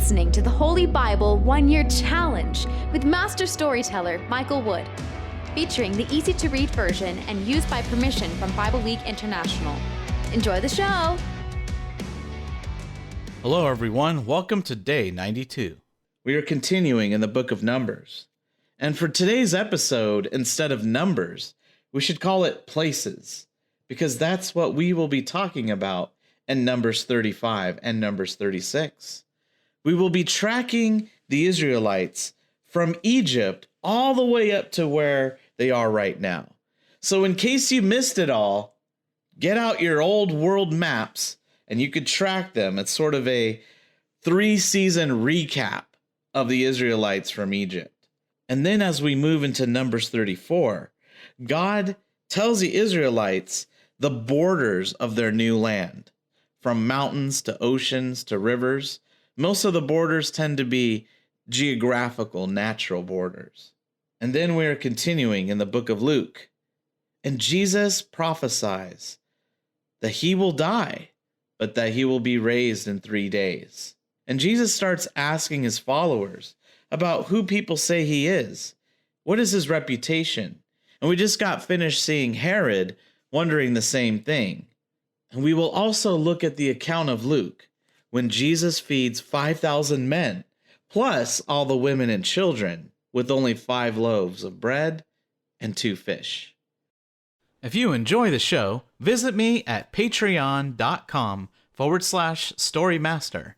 listening to the Holy Bible 1-Year Challenge with Master Storyteller Michael Wood, featuring the easy-to-read version and used by permission from Bible League International. Enjoy the show! Hello everyone, welcome to day 92. We are continuing in the book of Numbers. And for today's episode, instead of numbers, we should call it places, because that's what we will be talking about in Numbers 35 and Numbers 36. We will be tracking the Israelites from Egypt all the way up to where they are right now. So in case you missed it all, get out your old world maps and you could track them. It's sort of a 3-season recap of the Israelites from Egypt. And then as we move into Numbers 34, God tells the Israelites the borders of their new land. From mountains to oceans to rivers, most of the borders tend to be geographical, natural borders. And then we are continuing in the book of Luke. And Jesus prophesies that he will die, but that he will be raised in 3 days. And Jesus starts asking his followers about who people say he is. What is his reputation? And we just got finished seeing Herod wondering the same thing. And we will also look at the account of Luke, when Jesus feeds 5,000 men, plus all the women and children, with only 5 loaves of bread and 2 fish. If you enjoy the show, visit me at patreon.com/storymaster.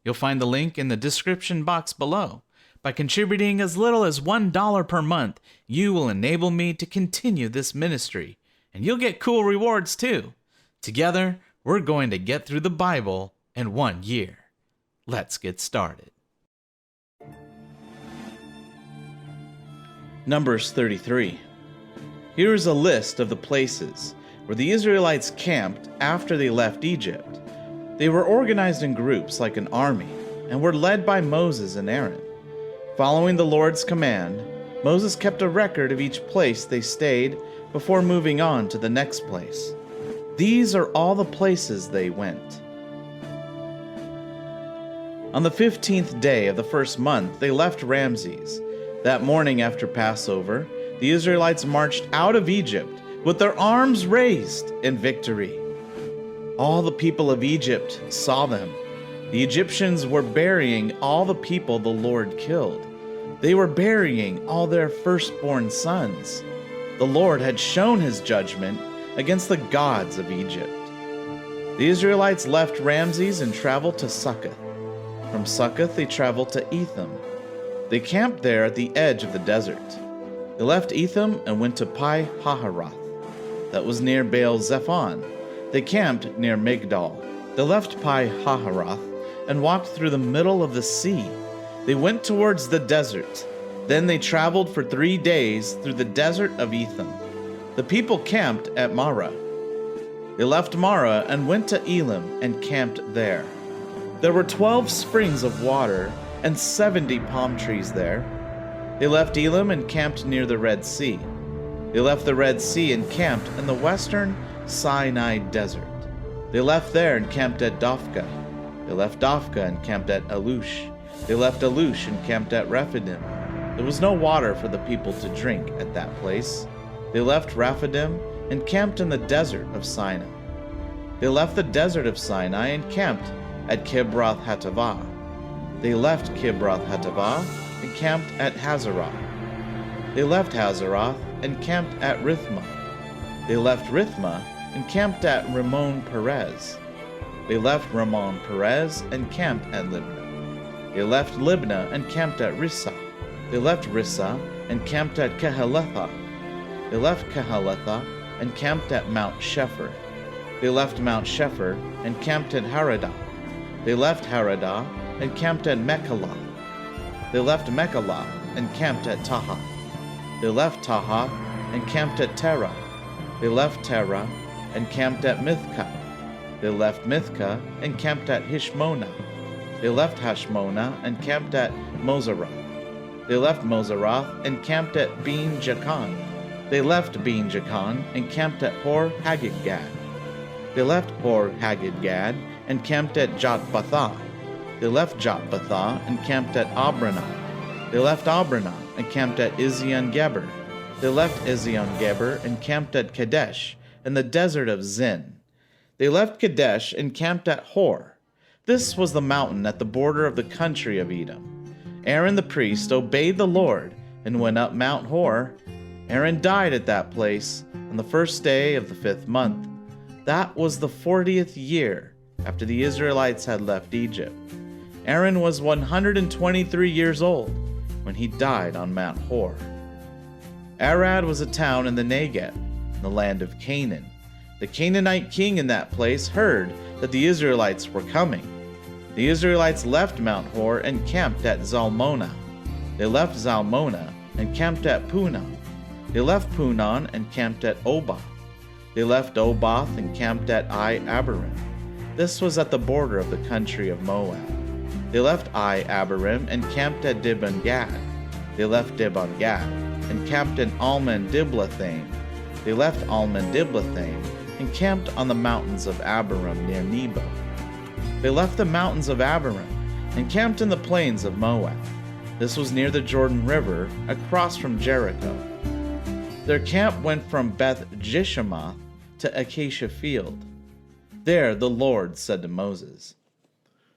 You'll find the link in the description box below. By contributing as little as $1 per month, you will enable me to continue this ministry, and you'll get cool rewards too. Together, we're going to get through the Bible in 1 year. Let's get started. Numbers 33. Here is a list of the places where the Israelites camped after they left Egypt. They were organized in groups like an army and were led by Moses and Aaron. Following the Lord's command, Moses kept a record of each place they stayed before moving on to the next place. These are all the places they went. On the 15th day of the first month, they left Ramses. That morning after Passover, the Israelites marched out of Egypt with their arms raised in victory. All the people of Egypt saw them. The Egyptians were burying all the people the Lord killed. They were burying all their firstborn sons. The Lord had shown his judgment against the gods of Egypt. The Israelites left Ramses and traveled to Succoth. From Succoth they traveled to Etham. They camped there at the edge of the desert. They left Etham and went to Pi Hahiroth. That was near Baal Zephon. They camped near Migdal. They left Pi Hahiroth and walked through the middle of the sea. They went towards the desert. Then they traveled for 3 days through the desert of Etham. The people camped at Marah. They left Marah and went to Elim and camped there. There were 12 springs of water and 70 palm trees there. They left Elim and camped near the Red Sea. They left the Red Sea and camped in the western Sinai desert. They left there and camped at Dophkah. They left Dophkah and camped at Alush. They left Alush and camped at Rephidim. There was no water for the people to drink at that place. They left Rephidim and camped in the desert of Sinai. They left the desert of Sinai and camped at Kibroth Hattaavah. They left Kibroth Hattaavah and camped at Hazeroth. They left Hazeroth and camped at Rithmah. They left Rithmah and camped at Ramon Perez. They left Ramon Perez and camped at Libnah. They left Libnah and camped at Rissah. They left Rissah and camped at Keheletha. They left Keheletha and camped at Mount Shepher. They left Mount Shepher and camped at Haradah. They left Haradah and camped at Mekhelah. They left Mekhelah and camped at Tahath. They left Tahath and camped at Terah. They left Terah and camped at Mithkah. They left Mithkah and camped at Hishmonah. They left Hashmonah and camped at Moseroth. They left Moseroth and camped at Bein Jacan. They left Bein Jacan and camped at Hor Haggidgad. They left Hor Haggidgad and camped at Jotbathah. They left Jotbathah and camped at Abranah. They left Abranah and camped at Ezion-Geber. They left Ezion-Geber and camped at Kadesh in the desert of Zin. They left Kadesh and camped at Hor. This was the mountain at the border of the country of Edom. Aaron the priest obeyed the Lord and went up Mount Hor. Aaron died at that place on the first day of the 5th month. That was the 40th year after the Israelites had left Egypt. Aaron was 123 years old when he died on Mount Hor. Arad was a town in the Negev, in the land of Canaan. The Canaanite king in that place heard that the Israelites were coming. The Israelites left Mount Hor and camped at Zalmonah. They left Zalmonah and camped at Punon. They left Punon and camped at Oboth. They left Oboth and camped at Abarim. This was at the border of the country of Moab. They left Abarim and camped at Dibon-Gad. They left Dibon-Gad and camped in Almon-Diblathaim. They left Almon-Diblathaim and camped on the mountains of Abarim near Nebo. They left the mountains of Abarim and camped in the plains of Moab. This was near the Jordan River, across from Jericho. Their camp went from Beth-Jeshimoth to Acacia Field. There the Lord said to Moses,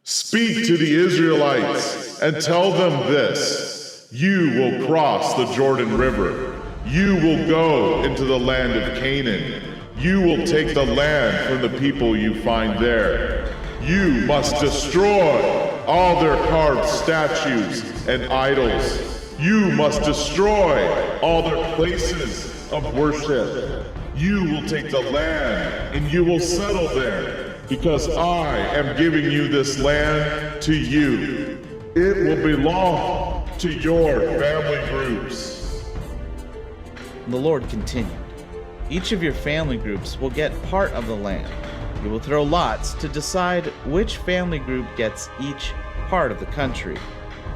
"Speak to the Israelites and tell them this: You will cross the Jordan River. You will go into the land of Canaan. You will take the land from the people you find there. You must destroy all their carved statues and idols. You must destroy all their places of worship. You will take the land and you will settle there, because I am giving you this land to you. It will belong to your family groups." The Lord continued, "Each of your family groups will get part of the land. You will throw lots to decide which family group gets each part of the country.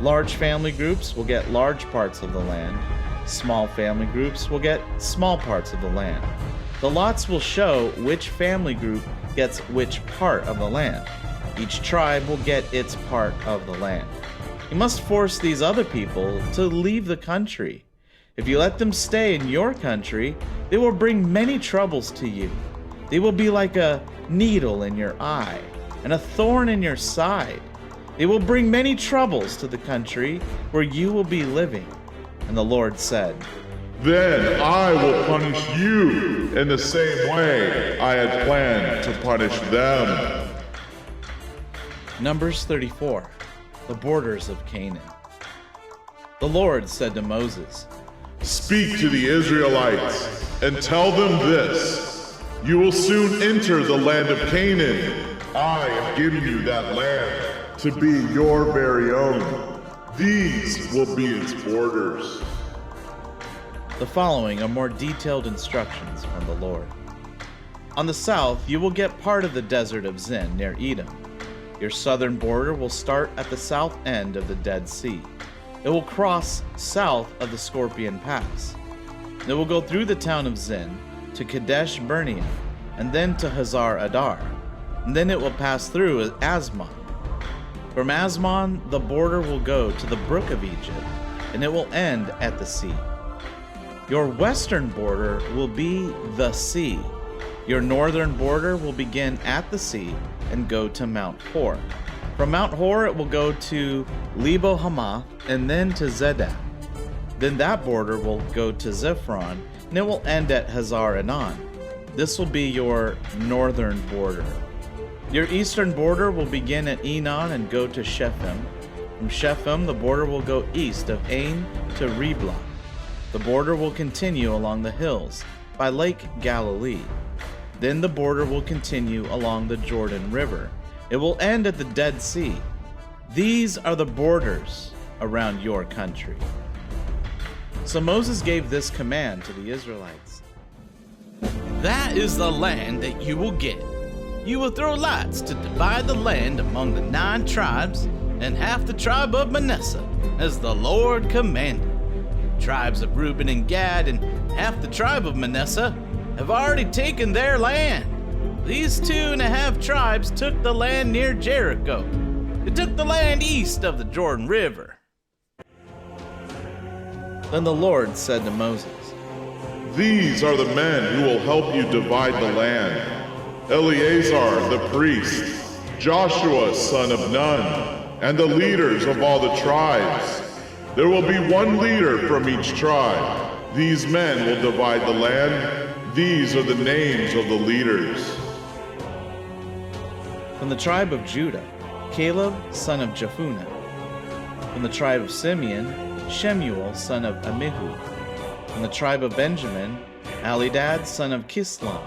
Large family groups will get large parts of the land. Small family groups will get small parts of the land. The lots will show which family group gets which part of the land. Each tribe will get its part of the land. You must force these other people to leave the country. If you let them stay in your country, they will bring many troubles to you. They will be like a needle in your eye and a thorn in your side. They will bring many troubles to the country where you will be living." And the Lord said, "Then I will punish you in the same way I had planned to punish them." Numbers 34, the borders of Canaan. The Lord said to Moses, "Speak to the Israelites and tell them this: You will soon enter the land of Canaan. I am giving you that land to be your very own. These will be its borders." The following are more detailed instructions from the Lord. On the south, you will get part of the desert of Zin near Edom. Your southern border will start at the south end of the Dead Sea. It will cross south of the Scorpion Pass. It will go through the town of Zin to Kadesh Barnea, and then to Hazar Adar, and then it will pass through Asmon. From Asmon, the border will go to the brook of Egypt, and it will end at the sea. Your western border will be the sea. Your northern border will begin at the sea and go to Mount Hor. From Mount Hor, it will go to Lebo Hamath and then to Zedad. Then that border will go to Zephron, and it will end at Hazar Enan. This will be your northern border. Your eastern border will begin at Enon and go to Shephem. From Shephem, the border will go east of Ain to Riblah. The border will continue along the hills by Lake Galilee. Then the border will continue along the Jordan River. It will end at the Dead Sea. These are the borders around your country. So Moses gave this command to the Israelites. That is the land that you will get. You will throw lots to divide the land among the 9 tribes and half the tribe of Manasseh, as the Lord commanded. Tribes of Reuben and Gad and half the tribe of Manasseh have already taken their land. These 2.5 tribes took the land near Jericho. They took the land east of the Jordan River. Then the Lord said to Moses, These are the men who will help you divide the land. Eleazar the priest, Joshua son of Nun, and the leaders of all the tribes. There will be one leader from each tribe. These men will divide the land. These are the names of the leaders. From the tribe of Judah, Caleb son of Jephunneh. From the tribe of Simeon, Shemuel son of Ammihu. From the tribe of Benjamin, Alidad son of Kislon.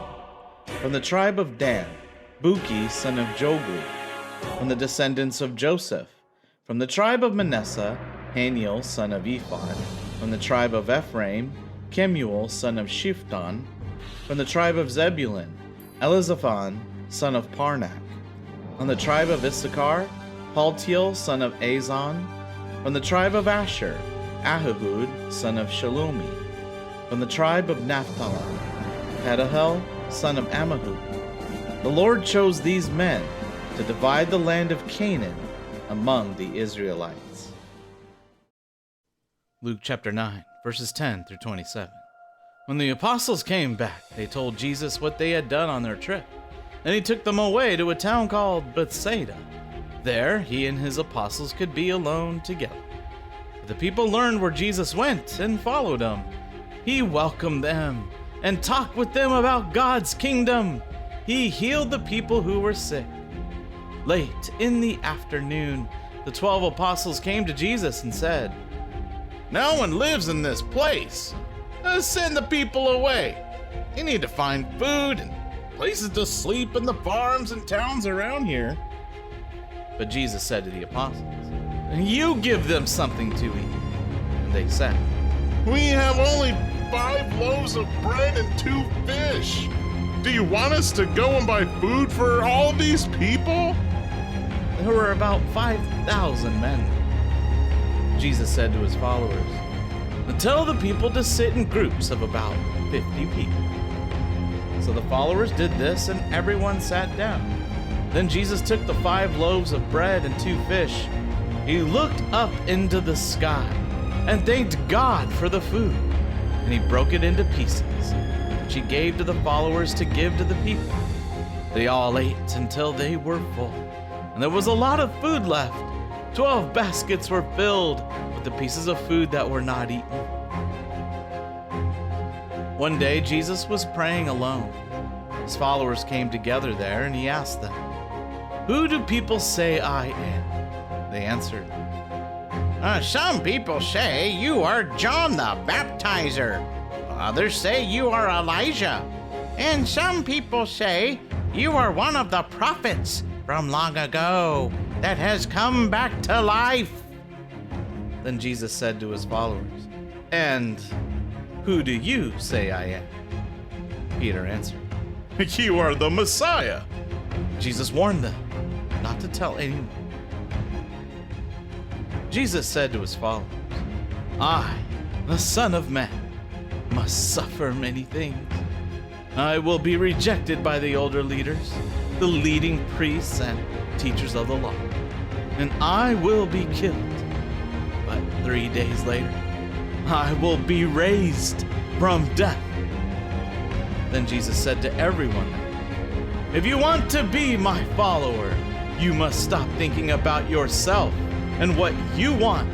From the tribe of Dan, Buki son of Jogli. From the descendants of Joseph. From the tribe of Manasseh, Haniel son of Ephod. From the tribe of Ephraim, Kemuel son of Shifton. From the tribe of Zebulun, Elizaphan son of Parnak. From the tribe of Issachar, Paltiel son of Azan. From the tribe of Asher, Ahihud son of Shalomi. From the tribe of Naphtali, Pedahel son of Ammihud. The Lord chose these men to divide the land of Canaan among the Israelites. Luke chapter 9, verses 10 through 27. When the apostles came back, they told Jesus what they had done on their trip. Then he took them away to a town called Bethsaida. There, he and his apostles could be alone together. But the people learned where Jesus went and followed him. He welcomed them and talked with them about God's kingdom. He healed the people who were sick. Late in the afternoon, the 12 apostles came to Jesus and said, No one lives in this place. Let's send the people away. You need to find food and places to sleep in the farms and towns around here. But Jesus said to the apostles, You give them something to eat. And they said, We have only 5 loaves of bread and 2 fish. Do you want us to go and buy food for all these people? There were about 5,000 men. Jesus said to his followers, Tell the people to sit in groups of about 50 people. So the followers did this, and everyone sat down. Then Jesus took the 5 loaves of bread and 2 fish. He looked up into the sky and thanked God for the food. And he broke it into pieces, which he gave to the followers to give to the people. They all ate until they were full. And there was a lot of food left. 12 baskets were filled with the pieces of food that were not eaten. One day, Jesus was praying alone. His followers came together there, and he asked them, Who do people say I am? They answered, Some people say you are John the Baptizer. Others say you are Elijah. And some people say you are one of the prophets from long ago that has come back to life. Then Jesus said to his followers, And who do you say I am? Peter answered, You are the Messiah. Jesus warned them not to tell anyone. Jesus said to his followers, I, the Son of Man, must suffer many things. I will be rejected by the older leaders, the leading priests and teachers of the law, and I will be killed. But 3 days later, I will be raised from death. Then Jesus said to everyone, If you want to be my follower, you must stop thinking about yourself and what you want.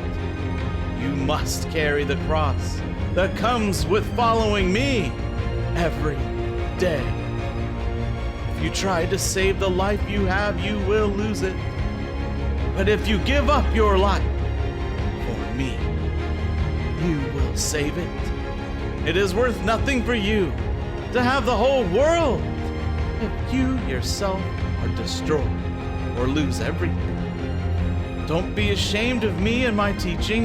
You must carry the cross that comes with following me every day. If you try to save the life you have, you will lose it. But if you give up your life for me, you will save it. It is worth nothing for you to have the whole world if you yourself are destroyed or lose everything. Don't be ashamed of me and my teaching.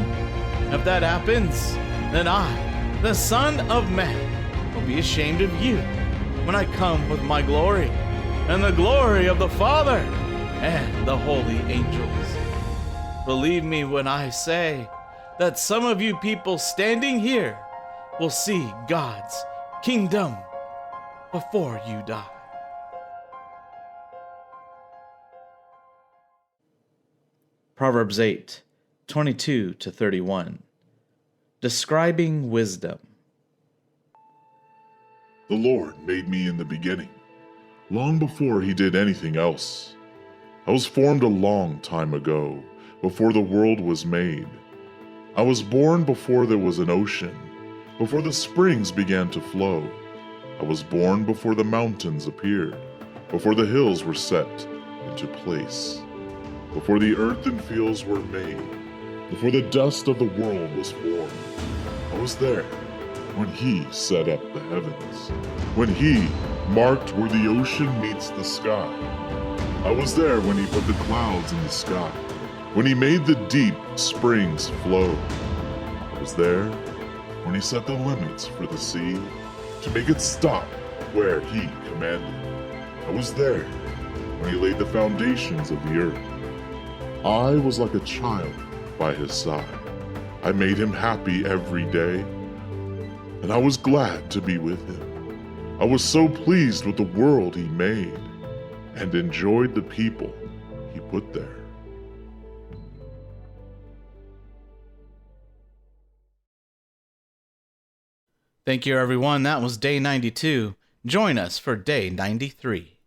If that happens, then I, the Son of Man, will be ashamed of you when I come with my glory and the glory of the Father and the holy angels. Believe me when I say that some of you people standing here will see God's kingdom before you die. Proverbs 8:22-31. Describing wisdom. The Lord made me in the beginning, long before he did anything else. I was formed a long time ago, before the world was made. I was born before there was an ocean, before the springs began to flow. I was born before the mountains appeared, before the hills were set into place, before the earth and fields were made, before the dust of the world was formed. I was there when he set up the heavens, when he marked where the ocean meets the sky. I was there when he put the clouds in the sky, when he made the deep springs flow. I was there when he set the limits for the sea to make it stop where he commanded. I was there when he laid the foundations of the earth. I was like a child by his side. I made him happy every day, and I was glad to be with him. I was so pleased with the world he made and enjoyed the people he put there. Thank you, everyone. That was day 92. Join us for day 93.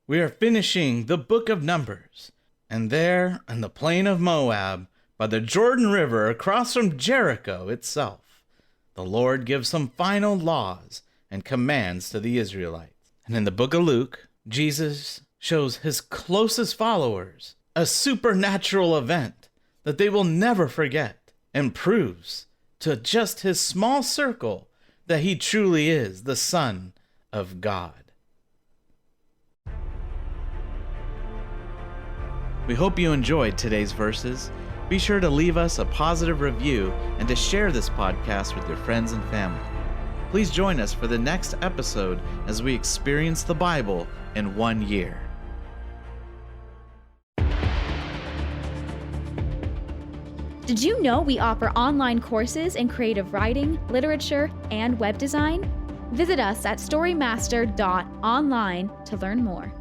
We are finishing the book of Numbers, and there in the plain of Moab, by the Jordan River across from Jericho itself, the Lord gives some final laws and commands to the Israelites. And in the book of Luke, Jesus shows his closest followers a supernatural event that they will never forget, and proves to just his small circle that he truly is the Son of God. We hope you enjoyed today's verses. Be sure to leave us a positive review and to share this podcast with your friends and family. Please join us for the next episode as we experience the Bible in 1 year. Did you know we offer online courses in creative writing, literature, and web design? Visit us at storymaster.online to learn more.